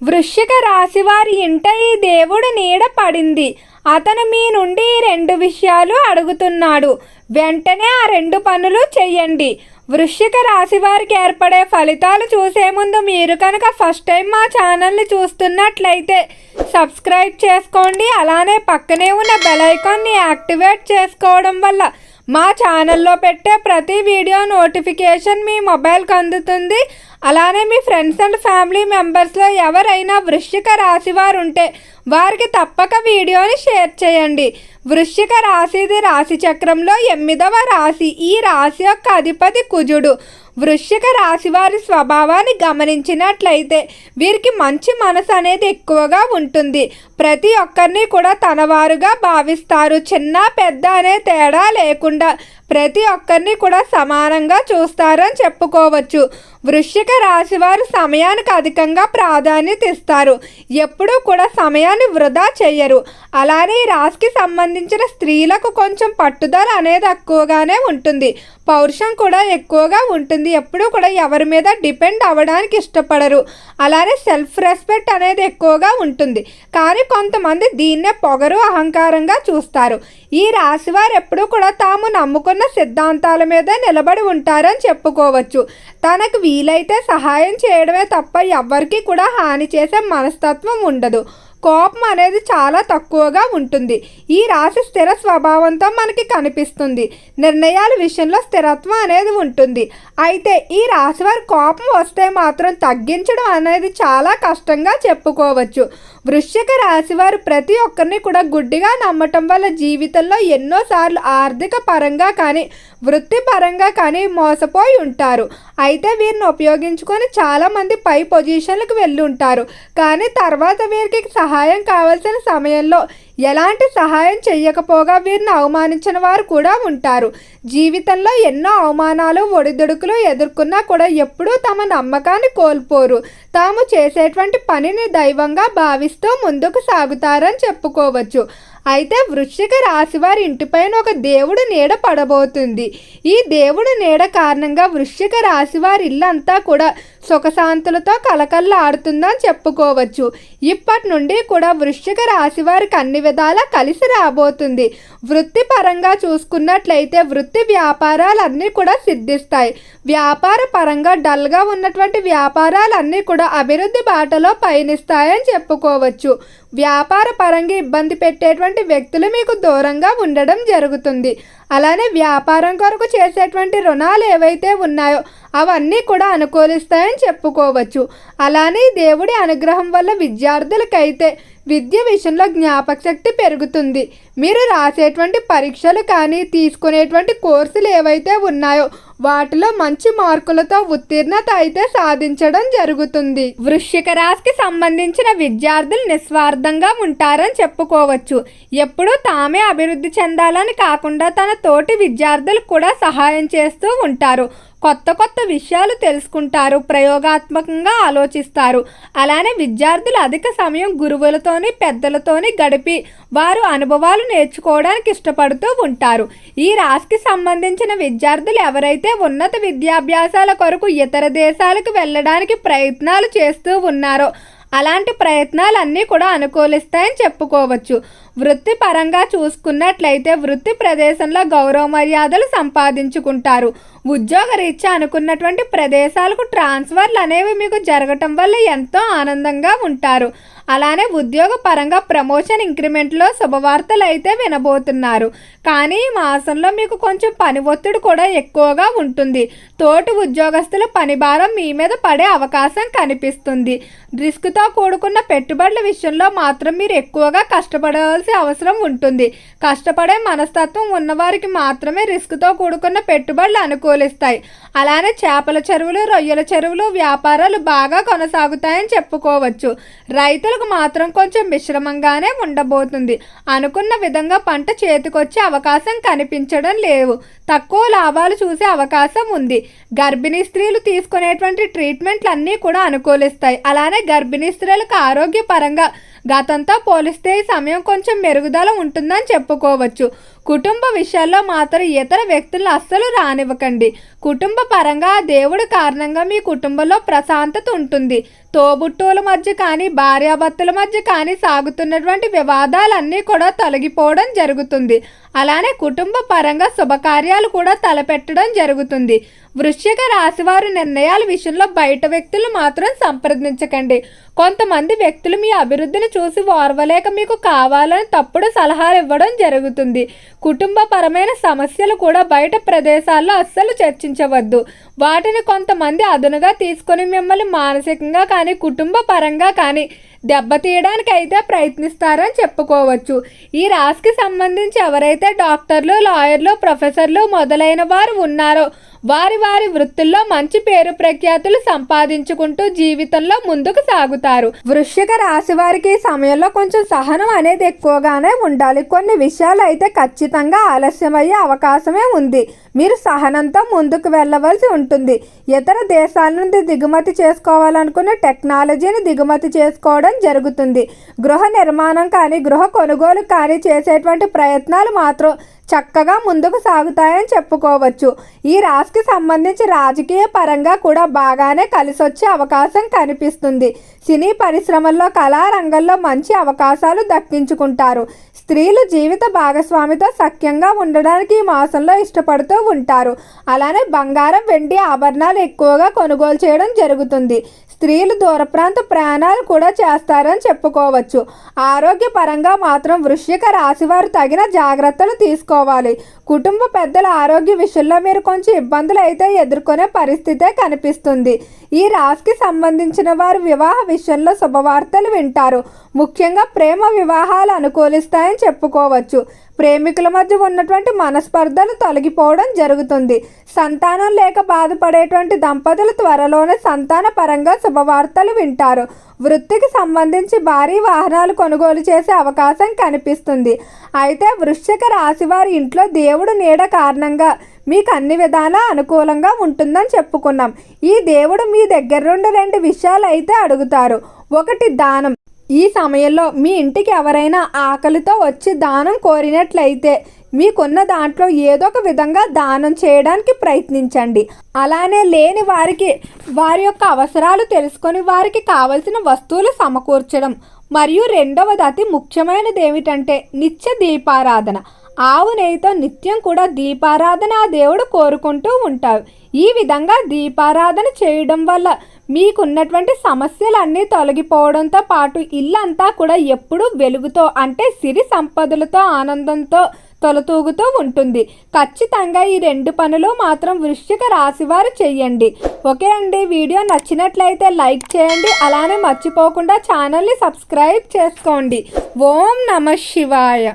వృశ్చిక రాశి వారి ఇంట ఈ దేవుడు నీడ పడింది. అతను మీ నుండి ఈ 2 విషయాలు అడుగుతున్నాడు. వెంటనే ఆ 2 పనులు చెయ్యండి. వృశ్చిక రాశి వారికి ఏర్పడే ఫలితాలు చూసే ముందు మీరు కనుక ఫస్ట్ టైం మా ఛానల్ని చూస్తున్నట్లయితే సబ్స్క్రైబ్ చేసుకోండి. అలానే పక్కనే ఉన్న బెల్ ఐకాన్ని యాక్టివేట్ చేసుకోవడం వల్ల మా ఛానల్లో పెట్టే ప్రతి వీడియో నోటిఫికేషన్ మీ మొబైల్కి అందుతుంది. అలానే మీ ఫ్రెండ్స్ అండ్ ఫ్యామిలీ మెంబర్స్లో ఎవరైనా వృశ్చిక రాశి వారు ఉంటే వారికి తప్పక వీడియోని షేర్ చేయండి. వృశ్చిక రాశిది రాశి చక్రంలో 8వ రాశి. ఈ రాశి యొక్క అధిపతి కుజుడు. వృశ్చిక రాశి వారి స్వభావాన్ని గమనించినట్లయితే వీరికి మంచి మనసు అనేది ఎక్కువగా ఉంటుంది. ప్రతి ఒక్కరిని కూడా తనవారుగా భావిస్తారు. చిన్న పెద్ద అనే తేడా లేకుండా ప్రతి ఒక్కరిని కూడా సమానంగా చూస్తారని చెప్పుకోవచ్చు. వృశ్చిక రాశి వారు సమయానికి అధికంగా ప్రాధాన్యత ఇస్తారు. ఎప్పుడూ కూడా సమయాన్ని వృధా చేయరు. అలానే ఈ రాశికి సంబంధించిన స్త్రీలకు కొంచెం పట్టుదల అనేది ఎక్కువగానే ఉంటుంది. పౌరుషం కూడా ఎక్కువగా ఉంటుంది. ఎప్పుడూ కూడా ఎవరి మీద డిపెండ్ అవ్వడానికి ఇష్టపడరు. అలానే సెల్ఫ్ రెస్పెక్ట్ అనేది ఎక్కువగా ఉంటుంది. కానీ కొంతమంది దీన్నే పొగరు అహంకారంగా చూస్తారు. ఈ రాశి వారు ఎప్పుడూ కూడా తాము నమ్ముకున్న సిద్ధాంతాల మీద నిలబడి ఉంటారని చెప్పుకోవచ్చు. తనకు వీలైతే సహాయం చేయడమే తప్ప ఎవ్వరికీ కూడా హాని చేసే మనస్తత్వం ఉండదు. కోపం అనేది చాలా తక్కువగా ఉంటుంది. ఈ రాశి స్థిర స్వభావంతో మనకి కనిపిస్తుంది. నిర్ణయాల విషయంలో స్థిరత్వం అనేది ఉంటుంది. అయితే ఈ రాశి వారి కోపం వస్తే మాత్రం తగ్గించడం అనేది చాలా కష్టంగా చెప్పుకోవచ్చు. వృశ్చిక రాశి వారు ప్రతి ఒక్కరిని కూడా గుడ్డిగా నమ్మటం వల్ల జీవితంలో ఎన్నోసార్లు ఆర్థిక పరంగా కానీ వృత్తిపరంగా కానీ మోసపోయి ఉంటారు. అయితే వీరిని ఉపయోగించుకొని చాలామంది పై పొజిషన్లకు వెళ్ళి ఉంటారు. కానీ తర్వాత వీరికి సహాయం కావాల్సిన సమయంలో ఎలాంటి సహాయం చెయ్యకపోగా వీరిని అవమానించిన వారు కూడా ఉంటారు. జీవితంలో ఎన్నో అవమానాలు ఒడిదుడుకులు ఎదుర్కొన్నా కూడా ఎప్పుడూ తమ నమ్మకాన్ని కోల్పోరు. తాము చేసేటువంటి పనిని దైవంగా భావిస్తూ ముందుకు సాగుతారని చెప్పుకోవచ్చు. అయితే వృశ్చిక రాశి వారి ఇంటిపైన ఒక దేవుడు నీడ పడబోతుంది. ఈ దేవుడు నీడ కారణంగా వృశ్చిక రాశి వారి ఇల్లంతా కూడా సుఖశాంతులతో కలకల్లాడుతుందని చెప్పుకోవచ్చు. ఇప్పటి నుండి కూడా వృశ్చిక రాశి వారికి అన్ని విధాలా కలిసి రాబోతుంది. వృత్తిపరంగా చూసుకున్నట్లయితే వృత్తి వ్యాపారాలన్నీ కూడా సిద్ధిస్తాయి. వ్యాపార పరంగా డల్గా ఉన్నటువంటి వ్యాపారాలన్నీ కూడా అభివృద్ధి బాటలో పయనిస్తాయని చెప్పుకోవచ్చు. వ్యాపార పరంగా ఇబ్బంది పెట్టేటువంటి వ్యక్తులు మీకు దూరంగా ఉండడం జరుగుతుంది. అలానే వ్యాపారం కొరకు చేసేటువంటి రుణాలు ఏవైతే ఉన్నాయో అవన్నీ కూడా అనుకూలిస్తాయని చెప్పుకోవచ్చు. అలానే దేవుడి అనుగ్రహం వల్ల విద్యార్థులకైతే విద్య విషయంలో జ్ఞాపక శక్తి పెరుగుతుంది. మీరు రాసేటువంటి పరీక్షలు కానీ తీసుకునేటువంటి కోర్సులు ఏవైతే ఉన్నాయో వాటిలో మంచి మార్కులతో ఉత్తీర్ణత అయితే సాధించడం జరుగుతుంది. వృశ్చిక రాశికి సంబంధించిన విద్యార్థులు నిస్వార్థంగా ఉంటారని చెప్పుకోవచ్చు. ఎప్పుడూ తామే అభివృద్ధి చెందాలని కాకుండా తన తోటి విద్యార్థులకు కూడా సహాయం చేస్తూ ఉంటారు. కొత్త కొత్త విషయాలు తెలుసుకుంటారు. ప్రయోగాత్మకంగా ఆలోచిస్తారు. అలానే విద్యార్థులు అధిక సమయం గురువులతోని పెద్దలతోని గడిపి వారు అనుభవాలు నేర్చుకోవడానికి ఇష్టపడుతూ ఉంటారు. ఈ రాశికి సంబంధించిన విద్యార్థులు ఎవరైతే ఉన్నత విద్యాభ్యాసాల కొరకు ఇతర దేశాలకు వెళ్ళడానికి ప్రయత్నాలు చేస్తూ ఉన్నారో అలాంటి ప్రయత్నాలన్నీ కూడా అనుకూలిస్తాయని చెప్పుకోవచ్చు. వృత్తిపరంగా చూసుకున్నట్లయితే వృత్తి ప్రదేశంలో గౌరవ మర్యాదలు సంపాదించుకుంటారు. ఉద్యోగరీత్యా అనుకున్నటువంటి ప్రదేశాలకు ట్రాన్స్ఫర్లు అనేవి మీకు జరగటం వల్ల ఎంతో ఆనందంగా ఉంటారు. అలానే ఉద్యోగ పరంగా ప్రమోషన్ ఇంక్రిమెంట్లో శుభవార్తలు అయితే వినబోతున్నారు. కానీ ఈ మాసంలో మీకు కొంచెం పని ఒత్తిడి కూడా ఎక్కువగా ఉంటుంది. తోటి ఉద్యోగస్తుల పని భారం మీ మీద పడే అవకాశం కనిపిస్తుంది. రిస్క్తో కూడుకున్న పెట్టుబడుల విషయంలో మాత్రం మీరు ఎక్కువగా కష్టపడవలసిన అవసరం ఉంటుంది. కష్టపడే మనస్తత్వం ఉన్నవారికి మాత్రమే రిస్క్తో కూడుకున్న పెట్టుబడులు అనుకూలిస్తాయి. అలానే చేపల చెరువులు రొయ్యల చెరువులు వ్యాపారాలు బాగా కొనసాగుతాయని చెప్పుకోవచ్చు. రైతులకు మాత్రం కొంచెం మిశ్రమంగానే ఉండబోతుంది. అనుకున్న విధంగా పంట చేతికొచ్చే అవకాశం కనిపించడం లేవు. తక్కువ లాభాలు చూసే అవకాశం ఉంది. గర్భిణీ స్త్రీలు తీసుకునేటువంటి ట్రీట్మెంట్లు అన్నీ కూడా అనుకూలిస్తాయి. అలానే గర్భిణీ స్త్రీలకు ఆరోగ్యపరంగా గతంతో పోలిస్తే ఈ సమయం కొంచెం మెరుగుదల ఉంటుందని చెప్పుకోవచ్చు. కుటుంబ విషయాల్లో మాత్రం ఇతర వ్యక్తులను అస్సలు రానివ్వకండి. కుటుంబ పరంగా దేవుడి కారణంగా మీ కుటుంబంలో ప్రశాంతత ఉంటుంది. తోబుట్టువుల మధ్య కానీ భార్యాభర్తల మధ్య కానీ సాగుతున్నటువంటి వివాదాలన్నీ కూడా తొలగిపోవడం జరుగుతుంది. అలానే కుటుంబ పరంగా శుభకార్యాలు కూడా తలపెట్టడం జరుగుతుంది. వృశ్చిక రాశివారు నిర్ణయాల విషయంలో బయట వ్యక్తులు మాత్రం సంప్రదించకండి. కొంతమంది వ్యక్తులు మీ అభివృద్ధిని చూసి ఓర్వలేక మీకు కావాలని తప్పుడు సలహాలు ఇవ్వడం జరుగుతుంది. కుటుంబపరమైన సమస్యలు కూడా బయట ప్రదేశాల్లో అస్సలు చర్చించవద్దు. వాటిని కొంతమంది అదునుగా తీసుకొని మిమ్మల్ని మానసికంగా కానీ కుటుంబ పరంగా కానీ దెబ్బతీయడానికి అయితే ప్రయత్నిస్తారని చెప్పుకోవచ్చు. ఈ రాశికి సంబంధించి ఎవరైతే డాక్టర్లు, లాయర్లు, ప్రొఫెసర్లు మొదలైన వారు ఉన్నారో వారి వారి వృత్తుల్లో మంచి పేరు ప్రఖ్యాతులు సంపాదించుకుంటూ జీవితంలో ముందుకు సాగుతారు. వృశ్చిక రాశి వారికి ఈ సమయంలో కొంచెం సహనం అనేది ఎక్కువగానే ఉండాలి. కొన్ని విషయాలు అయితే ఖచ్చితంగా ఆలస్యమయ్యే అవకాశమే ఉంది. మీరు సహనంతో ముందుకు వెళ్ళవలసి ఉంటుంది. ఇతర దేశాల నుండి దిగుమతి చేసుకోవాలనుకున్న టెక్నాలజీని దిగుమతి చేసుకోవడం జరుగుతుంది. గృహ నిర్మాణం కానీ గృహ కొనుగోలు కానీ చేసేటువంటి ప్రయత్నాలు మాత్రం చక్కగా ముందుకు సాగుతాయని చెప్పుకోవచ్చు. ఈ రాశికి సంబంధించి రాజకీయ పరంగా కూడా బాగానే కలిసొచ్చే అవకాశం కనిపిస్తుంది. సినీ పరిశ్రమల్లో, కళారంగంలో మంచి అవకాశాలు దక్కించుకుంటారు. స్త్రీలు జీవిత భాగస్వామితో సఖ్యంగా ఉండడానికి ఈ మాసంలో ఇష్టపడుతూ ఉంటారు. అలానే బంగారం, వెండి ఆభరణాలు ఎక్కువగా కొనుగోలు చేయడం జరుగుతుంది. స్త్రీలు దూర ప్రాంత ప్రయాణాలు కూడా చేస్తారని చెప్పుకోవచ్చు. ఆరోగ్యపరంగా మాత్రం వృశ్చిక రాశి వారు తగిన జాగ్రత్తలు తీసుకోవాలి. కుటుంబ పెద్దల ఆరోగ్య విషయంలో మీరు కొంచెం ఇబ్బందులు అయితే ఎదుర్కొనే పరిస్థితే కనిపిస్తుంది. ఈ రాశికి సంబంధించిన వారు వివాహ విషయంలో శుభవార్తలు వింటారు. ముఖ్యంగా ప్రేమ వివాహాలు అనుకూలిస్తాయని చెప్పుకోవచ్చు. ప్రేమికుల మధ్య ఉన్నటువంటి మనస్పర్ధలు తొలగిపోవడం జరుగుతుంది. సంతానం లేక బాధపడేటువంటి దంపతులు త్వరలోనే సంతాన పరంగా శుభవార్తలు వింటారు. వృత్తికి సంబంధించి భారీ వాహనాలు కొనుగోలు చేసే అవకాశం కనిపిస్తుంది. అయితే వృశ్చిక రాశి వారి ఇంట్లో దేవుడు నీడ కారణంగా మీకు అన్ని విధాలా అనుకూలంగా ఉంటుందని చెప్పుకున్నాం. ఈ దేవుడు మీ దగ్గర నుండి 2 విషయాలు అయితే అడుగుతారు. ఒకటి దానం. ఈ సమయంలో మీ ఇంటికి ఎవరైనా ఆకలితో వచ్చి దానం కోరినట్లయితే మీకున్న దాంట్లో ఏదో ఒక విధంగా దానం చేయడానికి ప్రయత్నించండి. అలానే లేని వారికి వారి యొక్క అవసరాలు తెలుసుకొని వారికి కావలసిన వస్తువులు సమకూర్చడం. మరియు రెండవది అతి ముఖ్యమైనది ఏమిటంటే నిత్య దీపారాధన. ఆవు నెయ్యితో నిత్యం కూడా దీపారాధన ఆ దేవుడు కోరుకుంటూ ఉంటారు. ఈ విధంగా దీపారాధన చేయడం వల్ల మీకున్నటువంటి సమస్యలన్నీ తొలగిపోవడంతో పాటు ఇల్లంతా కూడా ఎప్పుడూ వెలుగుతో అంటే సిరి సంపదలతో ఆనందంతో తొలతూగుతూ ఉంటుంది. ఖచ్చితంగా ఈ 2 పనులు మాత్రం వృశ్చిక రాశి వారు చెయ్యండి. ఓకే అండి, వీడియో నచ్చినట్లయితే లైక్ చేయండి. అలానే మర్చిపోకుండా ఛానల్ని సబ్స్క్రైబ్ చేసుకోండి. ఓం నమః శివాయ.